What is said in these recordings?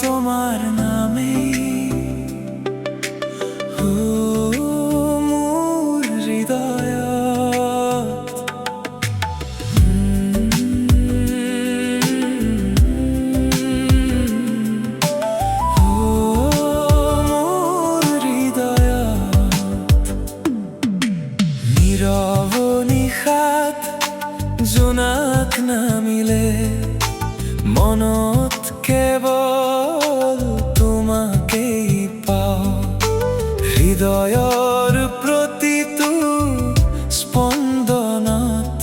তোমার নামে মোর হৃদয়ত মোর হৃদয়ত নীরব নিশাত জোনাক নামিলে মনত কেৱল তোমাকেই পাওঁ। হৃদয়ৰ প্ৰতিটো স্পন্দনত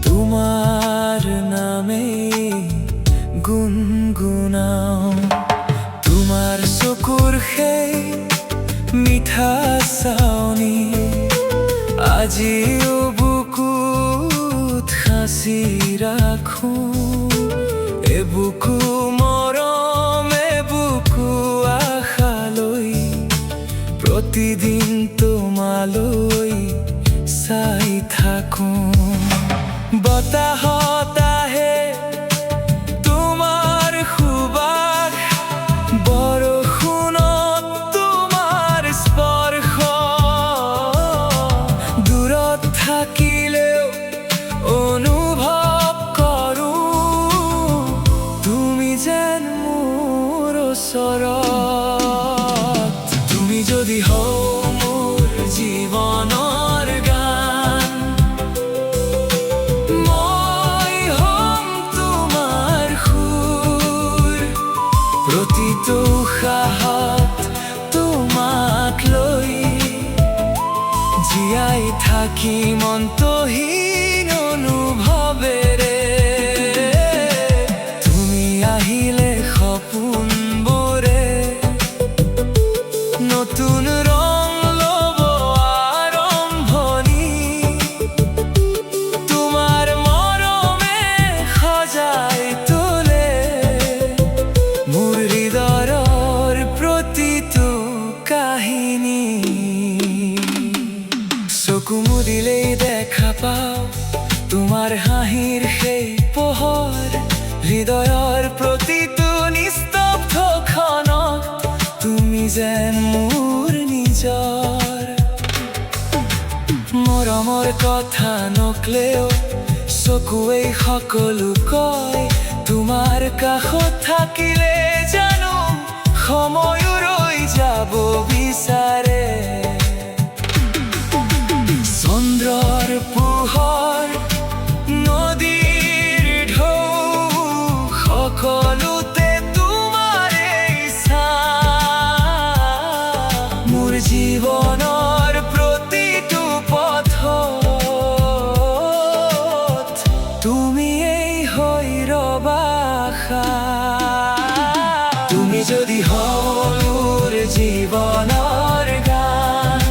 তোমাৰ নামেই গুণগুণাওঁ। তোমাৰ চকুৰ সেই মিঠা চাৱনি আজিও বুকুত সাঁচি ৰাখোঁ। এবুকু মৰম এবুকু আশালৈ প্ৰতিদিন তোমালৈ চাই থাকোঁ। বতাহত আহে তোমাৰ সুবাস, বৰষুণত তোমাৰ স্পৰ্শ, দূৰত থাকিলেও অনুভৱ কৰোঁ তুমি যেন মোৰ ওচৰত। তুমি যদি হও মোৰ জীৱনৰ গান, মই হ'ম তোমাৰ সুৰ। প্ৰতিটো উশাহত তোমাক লৈ জীয়াই থাকিম অন্তহীন অনুভৱেৰে। তুমি আহিলে সপোনবোৰে নতুন ৰং ল'ব আৰম্ভণি। তোমাৰ মৰমে সজাই তোলে মোৰ হৃদয়ৰ প্ৰতিটো কাহিনী। চকু মুদিলেই দেখা পাওঁ তোমাৰ হাঁহিৰ সেই পোহৰ। হৃদয়ৰ প্ৰতিটো নিস্তব্ধ ক্ষণত তুমি যেন মোৰ নিজৰ। মৰমৰ কথা নকলেও চকুৱেই সকলো কয়। তোমাৰ কাষত থাকিলে জানো সময়ো ৰৈ যাব বিচাৰে। চন্দ্ৰৰ পোহৰ, নদীৰ ঢৌ, সকলোতে তোমাৰেই ছাঁ। মোৰ জীৱনৰ প্ৰতিটো পথত তুমিয়েই হৈ ৰবা আশা। তুমি যদি হও মোৰ জীৱনৰ গান,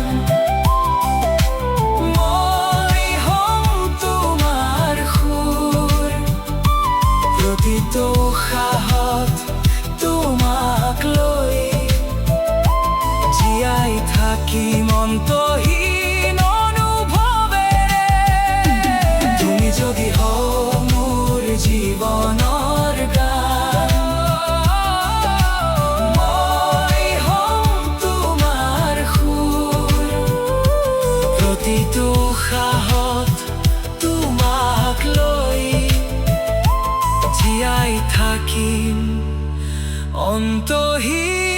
মই হ'ম তোমাৰ সুৰ। প্ৰতিটো উশাহত তোমাক লৈ জীয়াই থাকিম অন্তহীন অনুভৱেৰে। তুমি যদি হও মোৰ জীৱনৰ গান, মই হ'ম তোমাৰ সুৰ। প্ৰতিটো উশাহত তোমাক লৈ জীয়াই থাকিম অন্তহীন